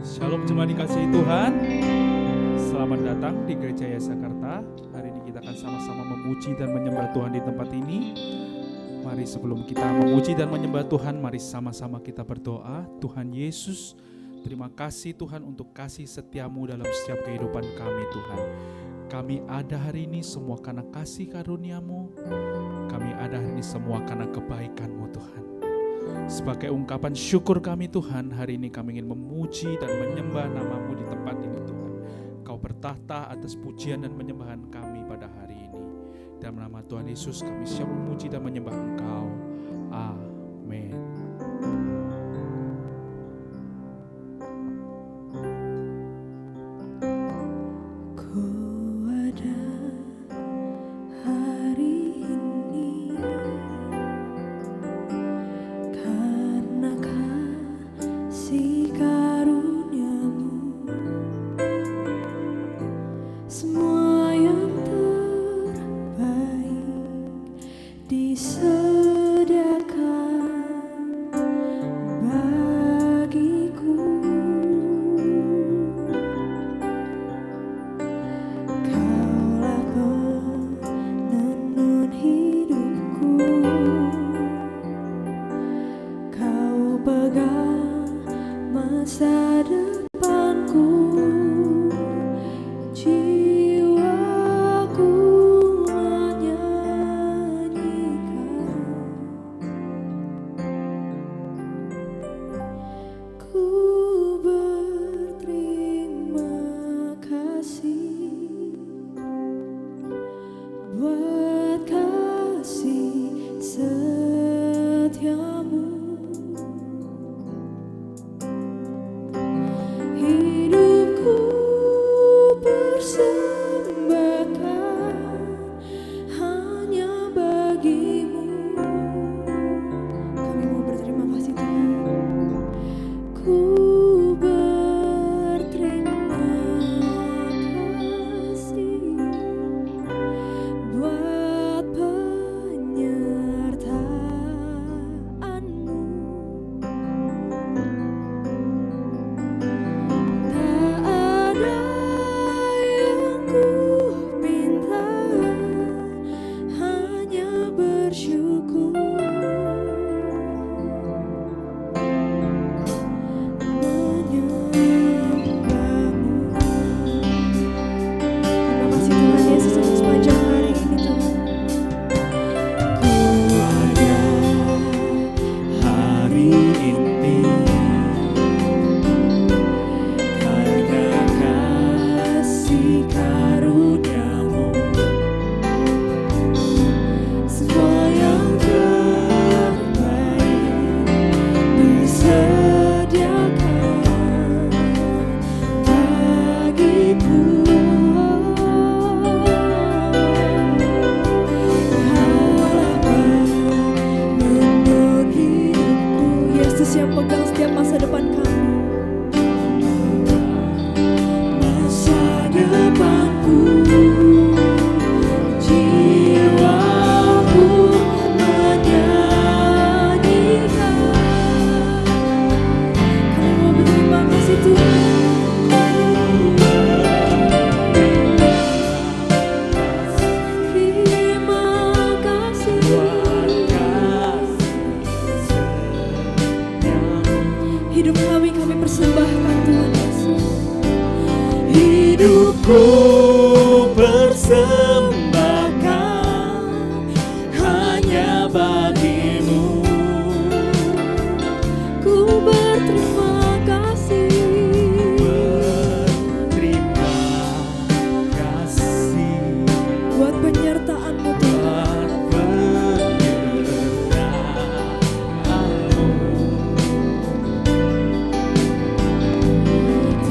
Shalom jemaat dikasihi Tuhan. Selamat datang di Gereja Yasakarta. Hari ini kita akan sama-sama memuji dan menyembah Tuhan di tempat ini. Mari sebelum kita memuji dan menyembah Tuhan, mari sama-sama kita berdoa. Tuhan Yesus, terima kasih Tuhan untuk kasih setiamu dalam setiap kehidupan kami Tuhan. Kami ada hari ini semua karena kasih karunia-Mu. Kami ada hari ini semua karena kebaikan-Mu Tuhan. Sebagai ungkapan syukur kami Tuhan, hari ini kami ingin memuji dan menyembah nama-Mu di tempat ini Tuhan. Kau bertahta atas pujian dan penyembahan kami pada hari ini. Dalam nama Tuhan Yesus kami siap memuji dan menyembah Engkau. Amin.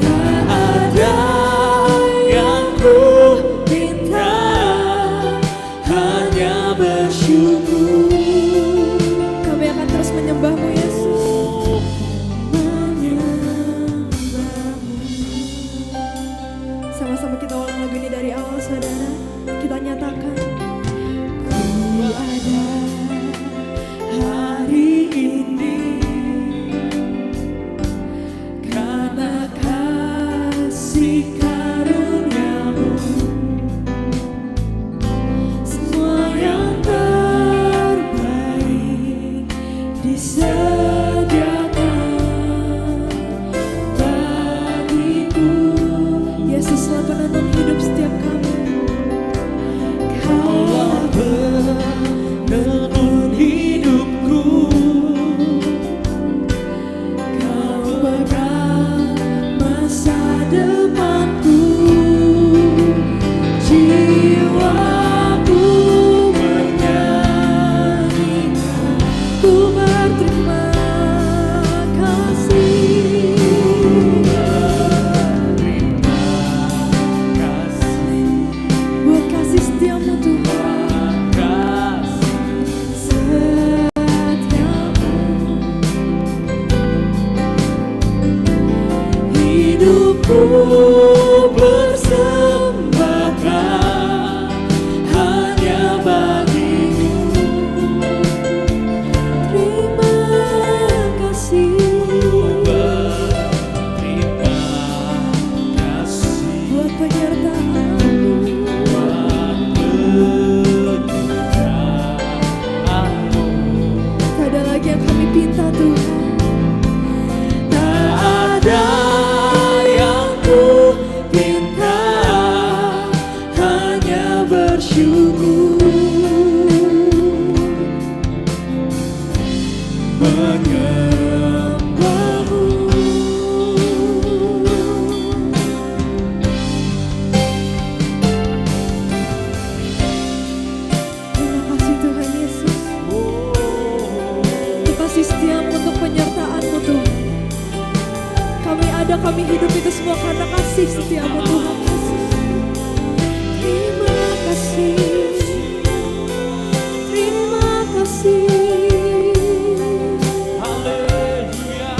Tak ada yang hidupku persembahkan hanya bagimu. Terima kasih, berterima kasih buat penyertaan-Mu, buat penyertaan-Mu. tak ada lagi yang kami pinta Tuhan. Tak ada yang ku pinta, hanya bersyukur menyembah-Mu. Terima kasih Tuhan Yesus, untuk kasih setiamu, untuk penyertaan-Mu Tuhan. Kami ada, kami hidup itu semua karena kasih setiamu Tuhan Yesus. Terima kasih, terima kasih. Haleluya.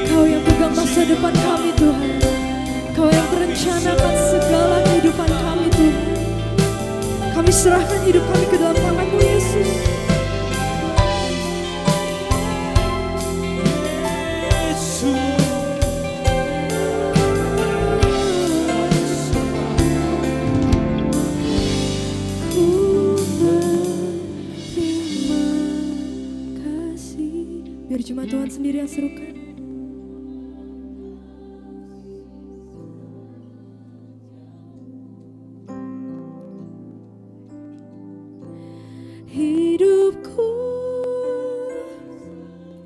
Kau yang pegang masa depan kami Tuhan, Kau yang merencanakan segala kehidupan kami Tuhan. Kami serahkan hidup kami ke dalam tangan-Mu Yesus. Ku berterima kasih. Biar cuma Tuhan sendiri yang serukan. Hidupku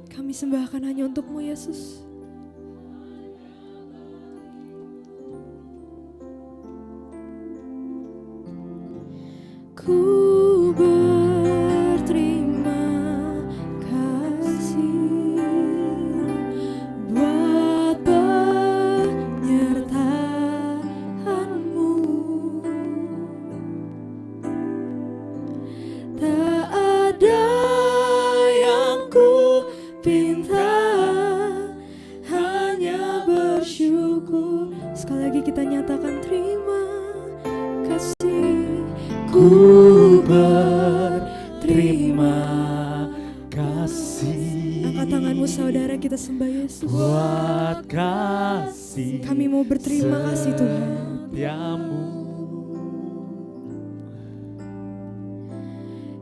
kami sembahkan hanya untuk-Mu Yesus. Ku berterima kasih buat penyertaan-Mu. Tak ada yang ku pinta, hanya bersyukur. Sekali lagi kita nyatakan terima kasih. Ku berterima kasih. Angkat tanganmu saudara, kita sembah Yesus. Buat kasih Kami mau berterima kasih Tuhan. setiamu.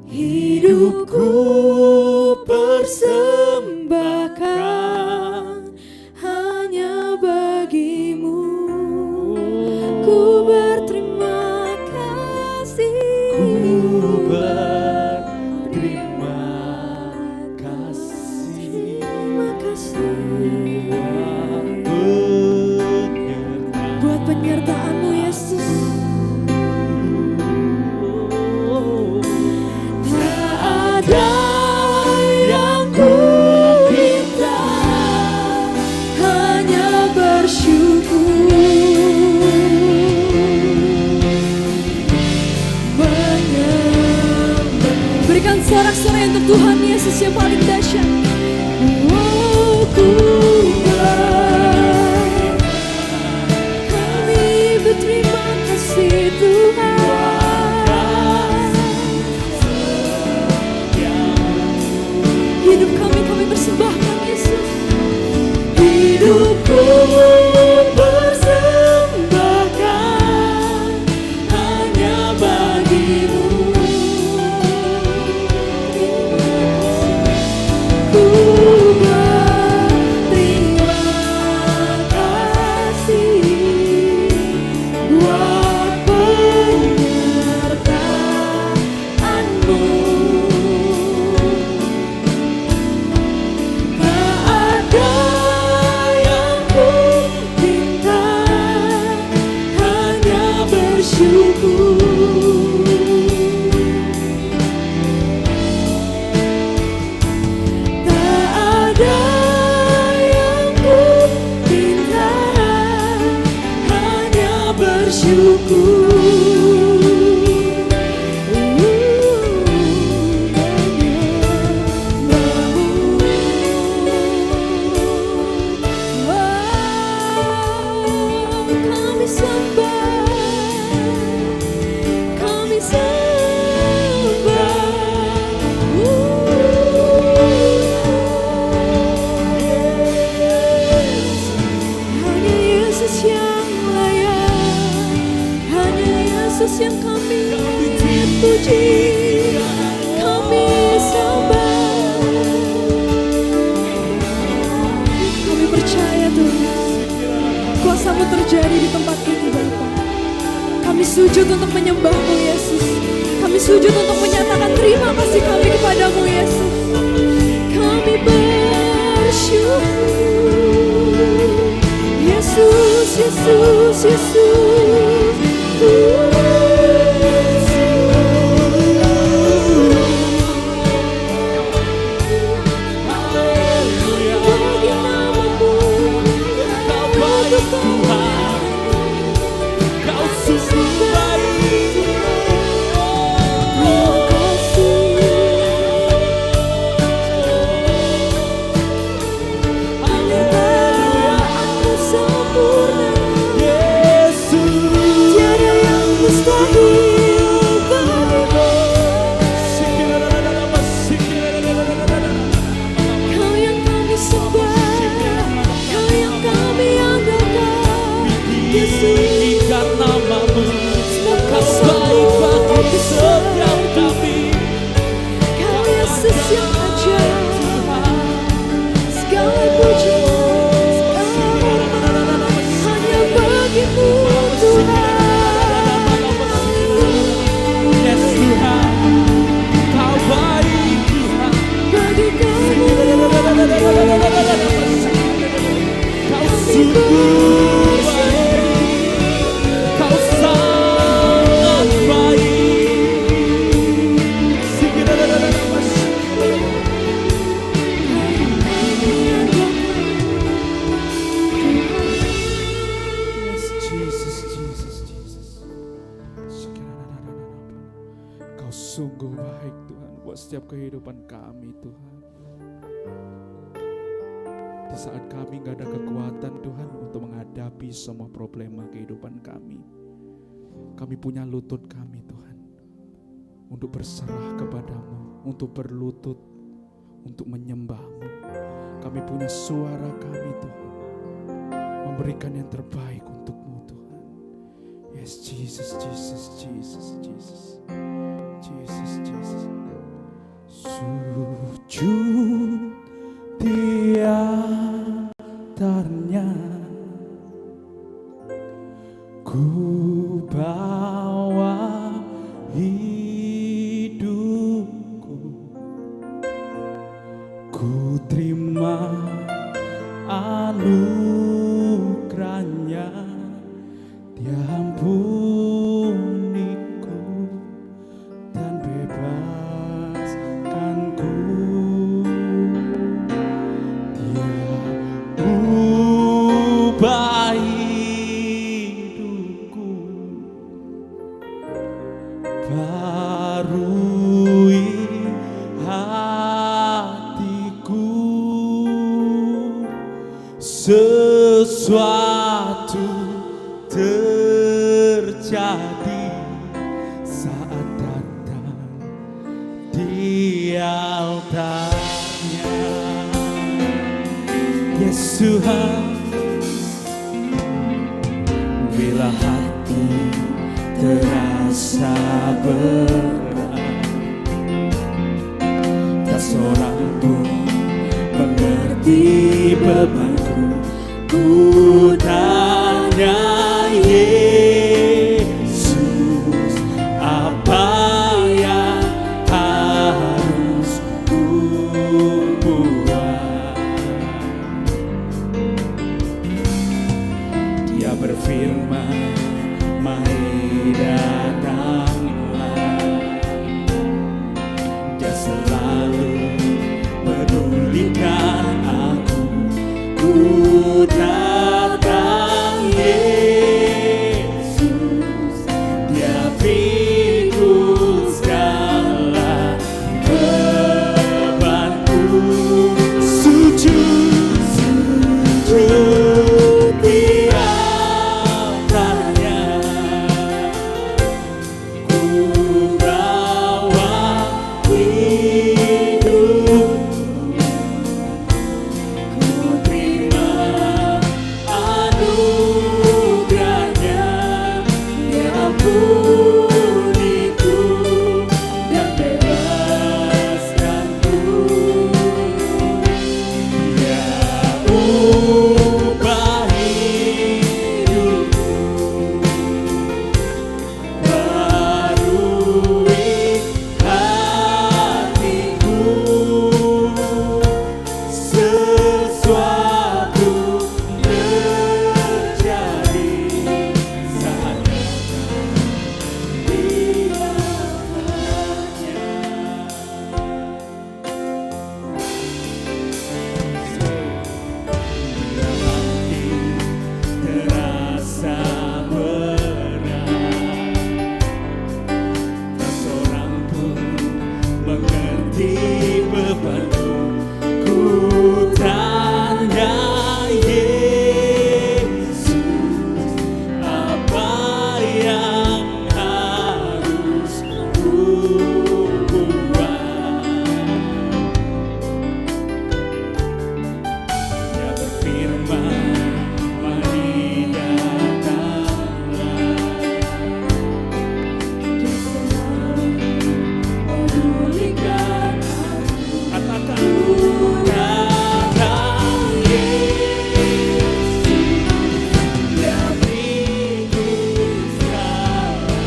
Hidupku persembahkan hanya bagimu. Ku berterima kasih. Ku berterima kasih Terima kasih penyertaan. buat penyertaan-Mu Yesus. Tak ada yang ku pinta, hanya bersyukur menyembah. Berikan sorak-sorai untuk Tuhan Yesus yang paling dahsyat. Oh, kami berterima kasih Tuhan. Hidup kami persembahkan Yesus. Hidupku persembahkan hanya bagimu. Ku puji, kami sembah. Kami percaya Tuhan, kuasa-Mu terjadi di tempat ini Bapa. Kami sujud untuk menyembah-Mu Yesus. Kami sujud untuk menyatakan terima kasih kami kepadamu Yesus. Kami bersyukur. Yesus, Yesus, Yesus. Bagi nama-Mu, Kau baik Tuhan, Kau sungguh baik. Terima kasih. Haleluya, Engkau sempurna. Tiada yang mustahil bagimu. Kau yang kami sembah, Kau yang kami andalkan. Yesus, Namamu, sebab Kau baik bagi setiap kami. Kau Yesus yang ajaib. Segala puji, segala hormat hanya bagimu Tuhan. Yes Tuhan, Kau baik Tuhan. Bagi Kau Kau sungguh baik, Kau sangat baik. Yes, Jesus, Jesus, Jesus. Kau sungguh baik Tuhan buat setiap kehidupan kami Tuhan. Di saat kami gak ada kekuatan Tuhan untuk menghadapi semua problema kehidupan kami punya lutut kami Tuhan untuk berserah kepadamu, untuk berlutut, untuk menyembah-Mu. Kami punya suara kami Tuhan, memberikan yang terbaik untuk-Mu Tuhan. Yes, Jesus, Jesus, Jesus, Jesus, Jesus, Jesus. Sujud di altarnya, ku bawa hidupku, ku terima anugerahnya, Dia ampuniku dan bebaskanku. Dia ubah hidupku, barui hatiku. Sesuatu terjadi saat datang di altarnya. Yes Tuhan, bila hati terasa berat, tak seorang pun mengerti bebanku. Ku tanya Yesus, apa yang harus ku buat? Dia berfirman, mari datanglah. di bebanku. Ku tanya Yesus, apa yang harus ku buat? Dia berfirman, mari datanglah. Dia selalu memuliakan aku. Katakan, datang Yesus, Dia beriku segala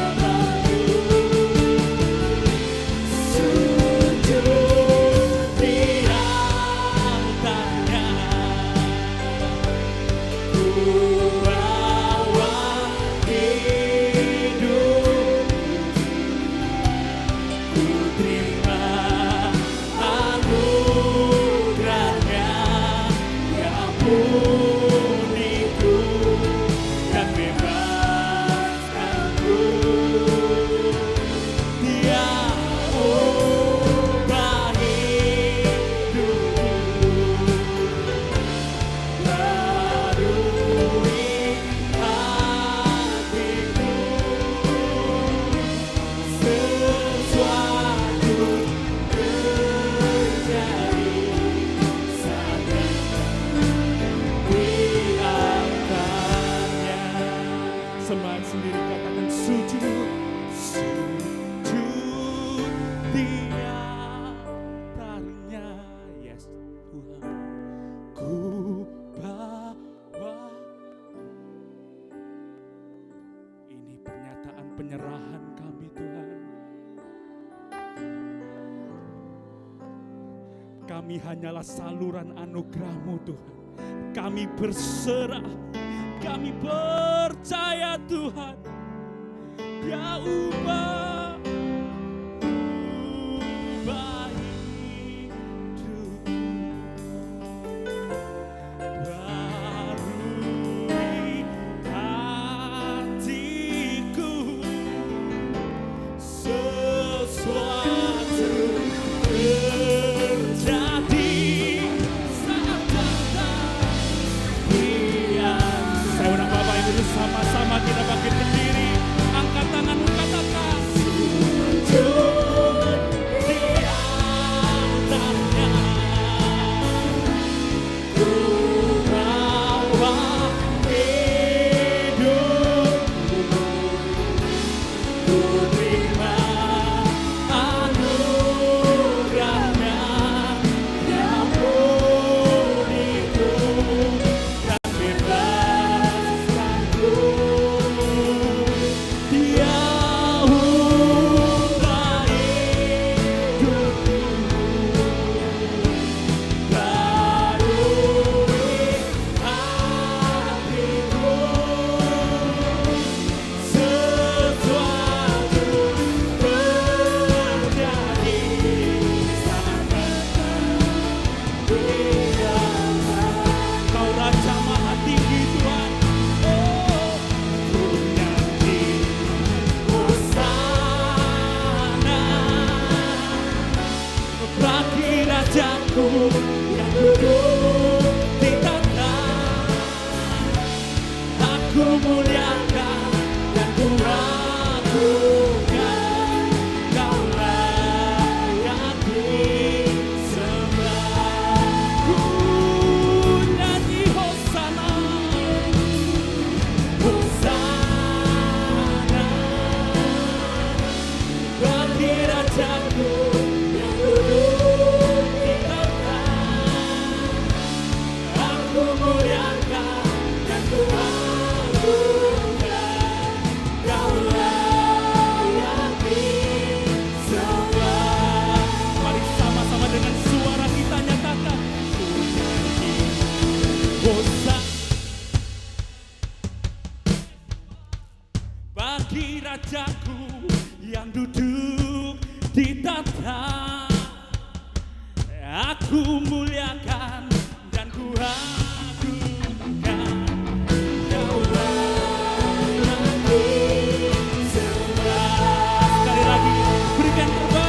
bebanku. Sujud di atasnya, ku bawa hidup, ku terima anugerahnya, yang ampuniku dan bebaskanku. Dia ubah hidupku, barui hatiku, sesuatu terjadi saat diangkatnya. Semangat sendiri katakan sujud, sujud di atasnya. Yes Tuhan, ku bawa. Ini pernyataan penyerahan kami Tuhan. Kami hanyalah saluran anugerah-Mu Tuhan. Kami berserah, kami percaya Tuhan. Dia ubah hidupku, barui hatiku, sesuatu terjadi saat datang Dia. Saya undang Bapak Ibu sama-sama kita bangkit berdiri, angkat tanganmu, katakan sujud di atasnya, ku bawa hidupku, ku terima anugerahnya, yang ampuniku dan bebaskanku. Dia ubah hidupku, barui hatiku, sesuatu terjadi saat Dia. Kau Raja Maha Tinggi Tuhan, oh ku nyanyi hosana bagi Rajaku yang duduk di tata. Aku muliakan dan ku agungkan, Kau layak disembah. Ku nyanyi hosana, hosana bagi Rajaku yang duduk di tata. Aku muliakan dan ku agungkan, Kau layak disembah. Mari sama-sama dengan suara kita nyatakan, ku nyanyi hosana bagi Rajaku yang duduk di tata. Aku muliakan dan ku agungkan, Kau layak disembah. Sekali lagi, berikan terbaik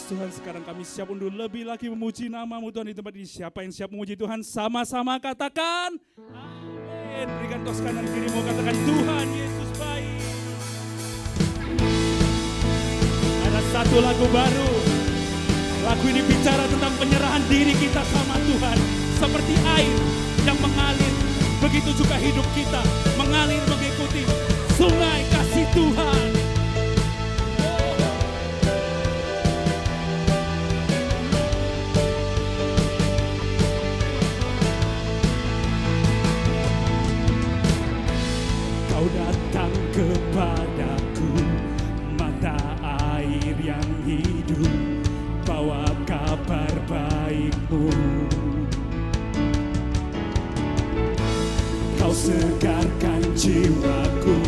Tuhan, sekarang kami siap untuk lebih lagi memuji nama-Mu Tuhan di tempat ini. Siapa yang siap memuji Tuhan, sama-sama katakan amin. Berikan tos kanan kirimu, katakan Tuhan Yesus baik. Ada satu lagu baru. Lagu ini bicara tentang penyerahan diri kita sama Tuhan. Seperti air yang mengalir, begitu juga hidup kita mengalir mengikuti sungai kasih Tuhan. Kau datang kepadaku, mata air yang hidup, bawa kabar baik-Mu. Kau segarkan jiwaku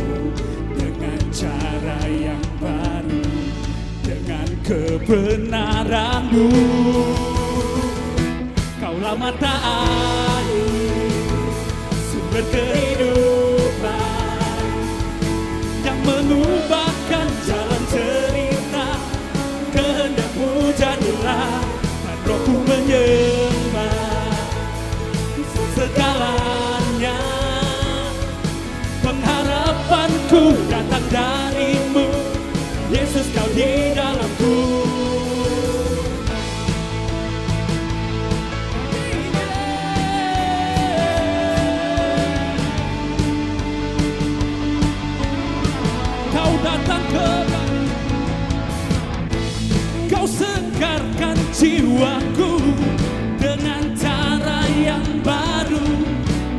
dengan cara yang baru, dengan kebenaran-Mu. Kaulah mata air, sumber kehidupan, yang mengubahkan jalan cerita. Kehendak-Mu jadilah, dan rohku menyembah segalanya. Pengharapanku datang dari-Mu, Yesus, Kau di dalamku. Kau datang kembali, Kau segarkan jiwaku dengan cara yang baru,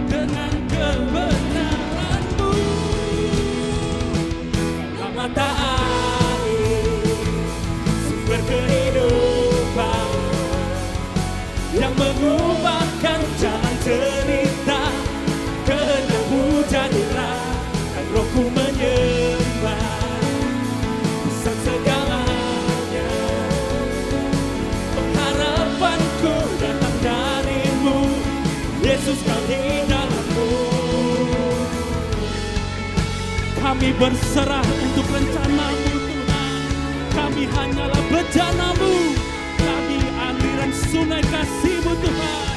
dengan kebenaran-Mu. Kaulah mata air, sumber kehidupan, yang mengubahkan jalan cerita. Kehendak-Mu jadilah, dan rohku menyembah pusat segalanya. Pengharapanku datang dari-Mu, Yesus, Kau di dalamku. Kami berserah untuk rencana-Mu Tuhan. Kami hanyalah bejana-Mu. Kami aliran sungai kasih-Mu Tuhan.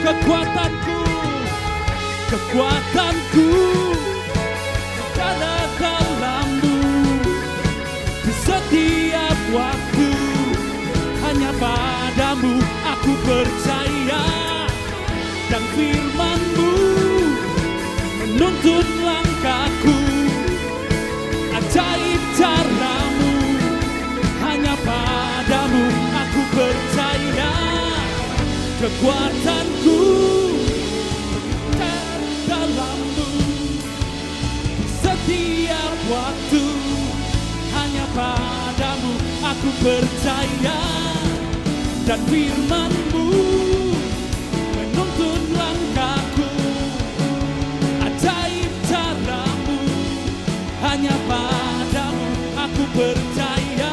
Kekuatanku ada dalam-Mu. Di setiap waktu hanya pada-Mu aku percaya, dan firman-Mu menuntun langkahku. Ajaib cara-Mu, hanya pada-Mu aku percaya. Kekuatanku dalam-Mu. Setiap waktu hanya pada-Mu aku percaya, dan firman-Mu menuntun langkahku. Ajaib cara-Mu, hanya pada-Mu aku percaya.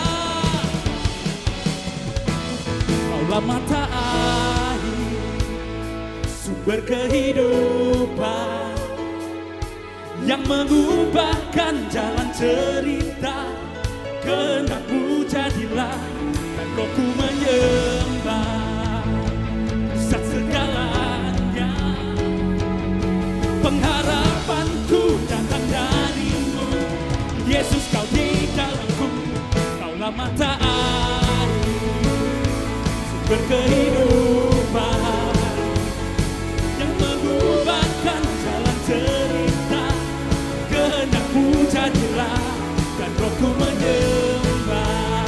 Kaulah mata air, sumber kehidupan, yang mengubahkan jalan cerita. Kehendak-Mu jadilah, dan rohku menyembah pusat segalanya. Pengharapanku datang dari-Mu, Yesus, Kau di dalamku. Kaulah mata air, sumber kehidupan, yang mengubahkan jalan cerita. Kehendak-Mu jadilah, dan rohku menyembah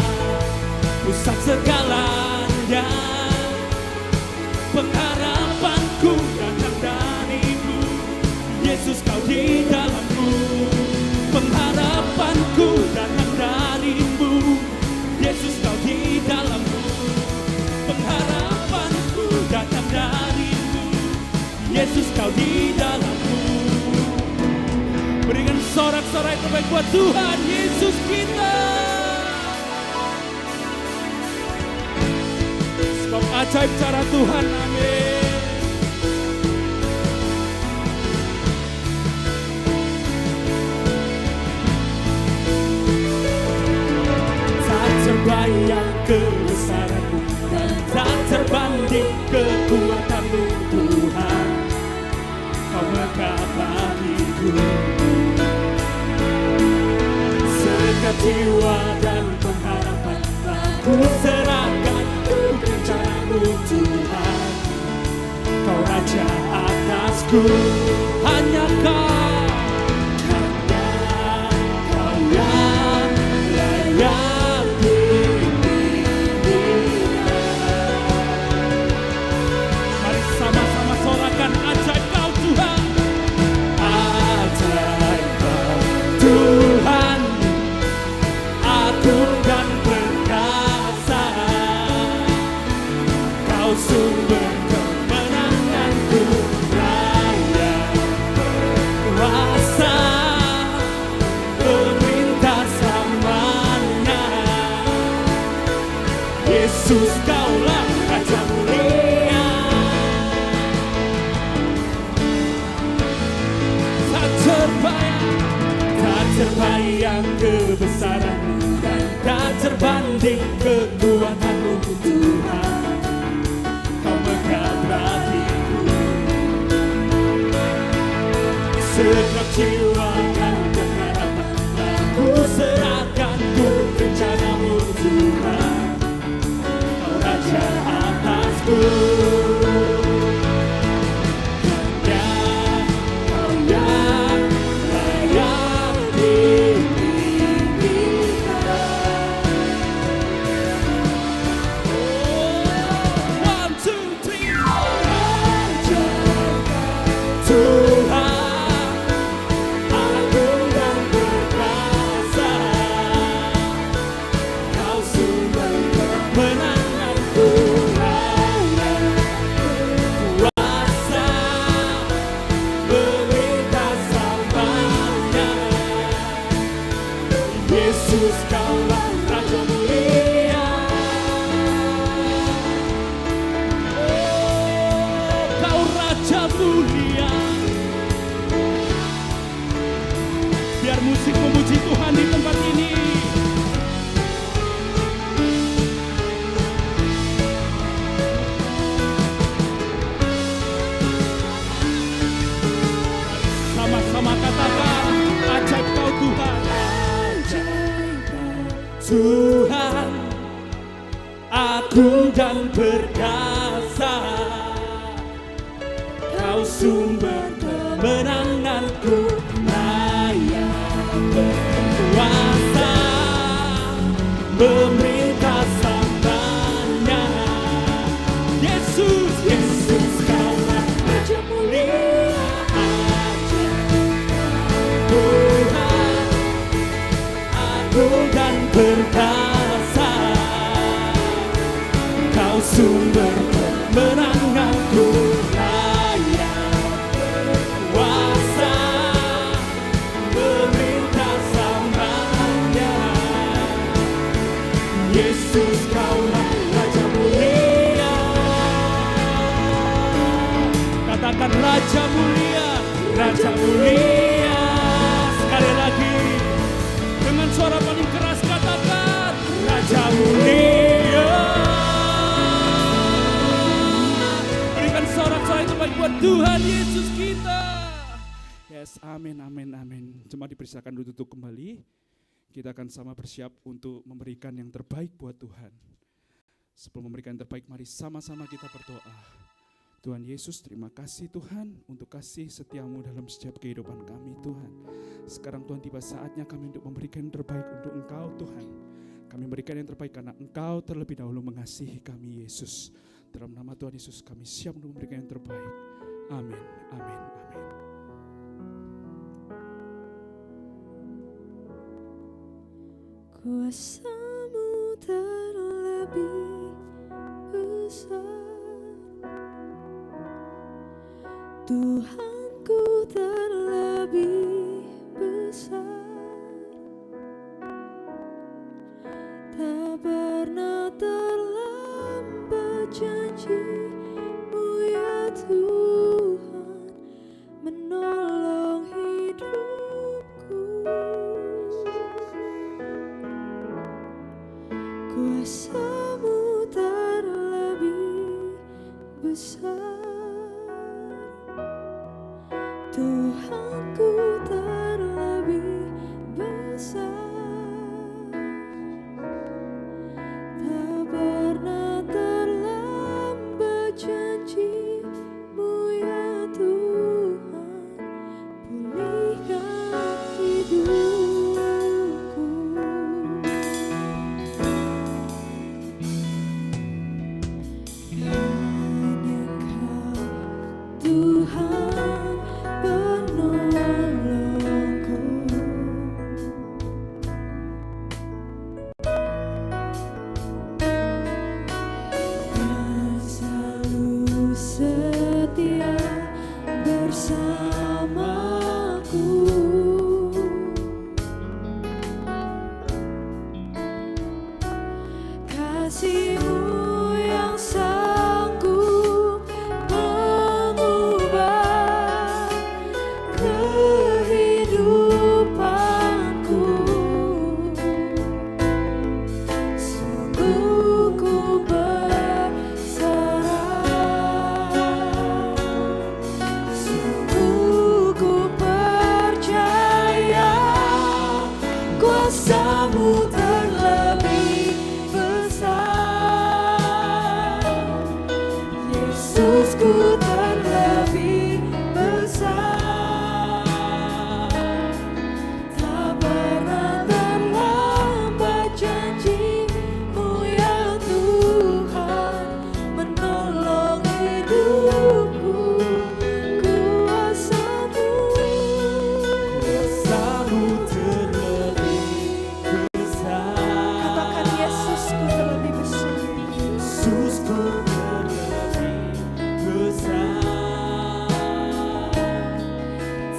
pusat segalanya. Pengharapanku datang dari-Mu, Yesus, Kau di dalamku. Pengharapanku datang dari-Mu, Yesus, Kau di dalamku. Pengharapanku datang dari-Mu, Yesus, Kau di dalamku. Berikan sorak-sorai terbaik buat Tuhan Yesus kita. Sebab ajaib cara Tuhan, amin. Tak terbayang hatiku, segenap jiwa dan pengharapan telah ku serahkan untuk rencana-Mu Tuhan. Kau Raja atasku, hanya Kau yang layak dipindah. Mari sama-sama sorakan ajaib Kau Tuhan. Ajaib Kau Tuhan, agung dan perkasa. Kau sumber kemenanganku, layak berkuasa, pemerintah selamanya. Yesus, Kaulah Raja mulia. Tak terbayang kebesaran-Mu dan tak terbanding kekuatan-Mu Tuhan. Kau megah hatiku, segenap jiwa dan pengharapan telah ku serahkan untuk rencana-Mu Tuhan. Kau Raja atasku, Kau yang layak dipindah. One, two, three. Raja Tuhan, agung dan perkasa. Kau sumber kemenanganku, layak berkuasa, pemerintah selamanya. Yesus, Kaulah Raja mulia. Kau Raja mulia. Biar musik memuji Tuhan di tempat ini. Sama-sama katakan, ajaib Kau Tuhan. Tuhan, agung dan perkasa. Kau sumber kemenanganku, layak berkuasa, pemerintah selamanya. Yesus, Yesus, Kaulah Raja mulia. Tuhan, agung dan perkasa. Kau sumber kemenanganku, layak berkuasa, pemerintah selamanya. Yesus, Kaulah Raja mulia. Katakan Raja mulia, Raja mulia. Sekali lagi dengan suara paling keras katakan, Raja mulia. Berikan sorak-sorai terbaik buat Tuhan Yesus kita. Yes, amin, amin, amin. Jemaat dipersilakan duduk kembali. Kita akan sama bersiap untuk memberikan yang terbaik buat Tuhan. Sebelum memberikan yang terbaik, mari sama-sama kita berdoa. Tuhan Yesus, terima kasih Tuhan untuk kasih setia-Mu dalam setiap kehidupan kami Tuhan. Sekarang Tuhan, tiba saatnya kami untuk memberikan yang terbaik untuk Engkau Tuhan. Kami memberikan yang terbaik karena Engkau terlebih dahulu mengasihi kami Yesus. Dalam nama Tuhan Yesus kami siap untuk memberikan yang terbaik. Amin, amin, amin. Kuasa-Mu terlebih besar, Tuhanku terlebih besar. Tak pernah terlambat janji-Mu ya Tuhan, menolong hidupku. Kuasa-Mu terlebih besar. kehidupanku. Sungguh ku berserah, sungguh ku percaya kuasa-Mu terlebih besar. Yesusku terlebih besar. Tak pernah terlambat janji-Mu ya Tuhan menolong hidupku. Kuasa-Mu terlebih besar. Katakan Yesusku terlebih besar. Yesusku terlebih besar.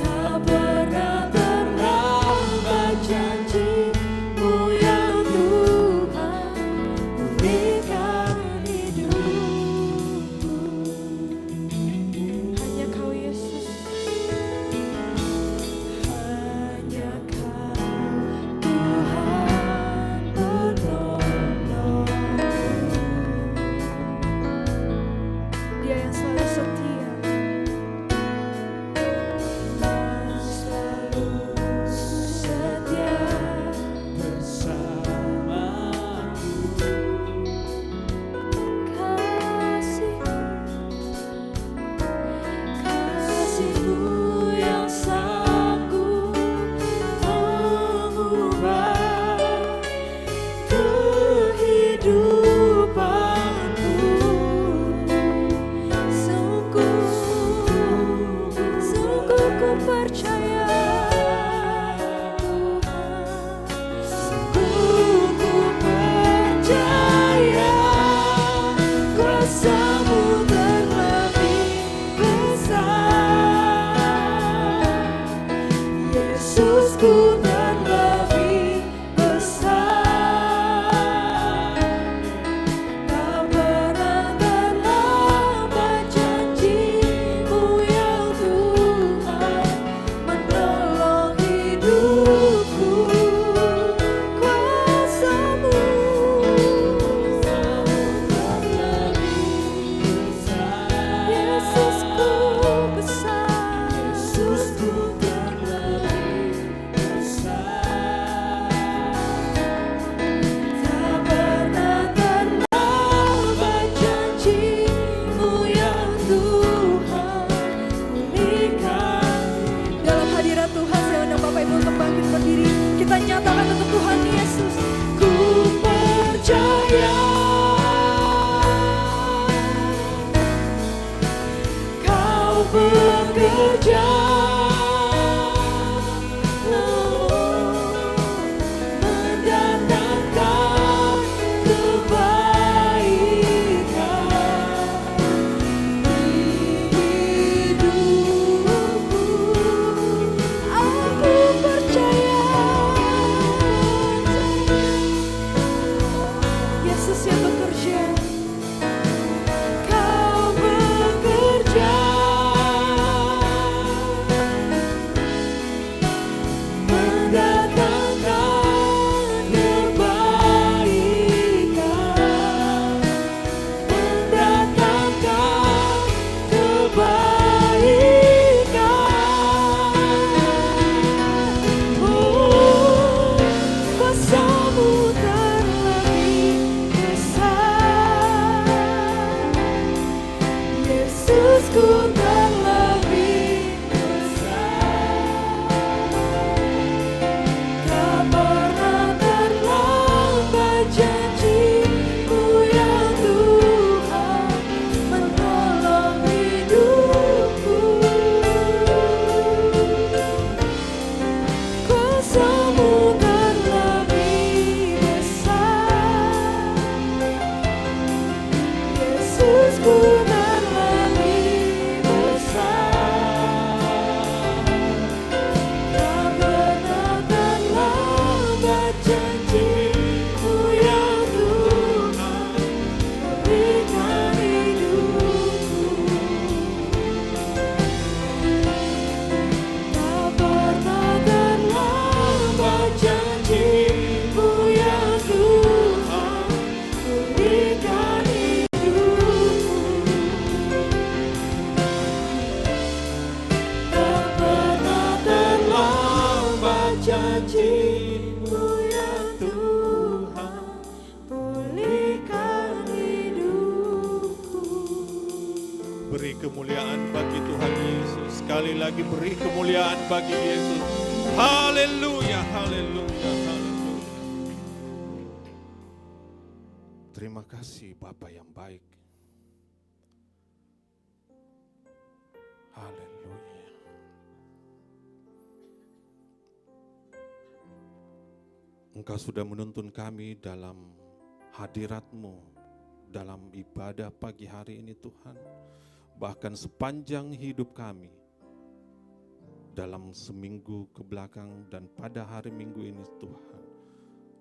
Tak pernah terlambat janji-Mu ya Tuhan pulihkan hidupku. Hanya Kau Yesus, hanya Kau Tuhan penolongku. Dia yang selalu setia, selalu setia bersamaku. Kasih-Mu yang sanggup mengubah kehidupanku. Sungguh ku percaya Tuhan. Sungguh ku percaya kuasa-Mu terlebih besar. Yesusku terlebih besar. Tak pernah terlambat janji-Mu ya Tuhan menolong hidupku. Kuasa-Mu terlebih besar. Yesusku besar. Yesusku terlebih besar. Tak pernah terlambat janji-Mu ya Tuhan pulihkan. Dalam hadirat Tuhan saya undang Bapak Ibu untuk bangkit berdiri. Kita nyatakan untuk Tuhan Yesus. Ku percaya Kau bekerja mendatangkan kebaikan di hidupku. Aku percaya Yesus yang bekerja. Kau bekerja janji-Mu ya Tuhan, pulihkan hidupku. Beri kemuliaan bagi Tuhan Yesus. Sekali lagi beri kemuliaan bagi Yesus. Haleluya, haleluya, haleluya. Terima kasih Bapa yang baik. Haleluya. Engkau sudah menuntun kami dalam hadirat-Mu, dalam ibadah pagi hari ini Tuhan. Bahkan sepanjang hidup kami, dalam seminggu ke belakang dan pada hari Minggu ini Tuhan,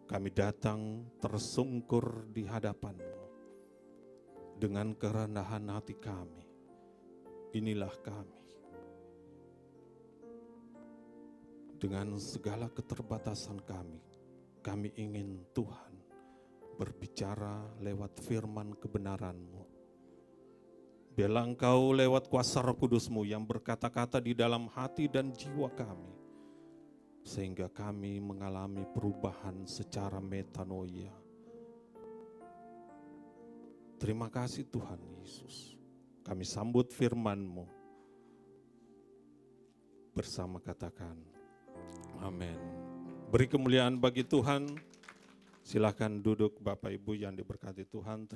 kami datang tersungkur di hadapan-Mu dengan kerendahan hati kami. Inilah kami. Dengan segala keterbatasan kami ingin Tuhan berbicara lewat firman kebenaran-Mu. Biarlah Engkau lewat kuasa Roh Kudus-Mu yang berkata-kata di dalam hati dan jiwa kami, sehingga kami mengalami perubahan secara metanoia. Terima kasih Tuhan Yesus. Kami sambut firman-Mu bersama katakan, amin. Beri kemuliaan bagi Tuhan. Silakan duduk Bapak Ibu yang diberkati Tuhan.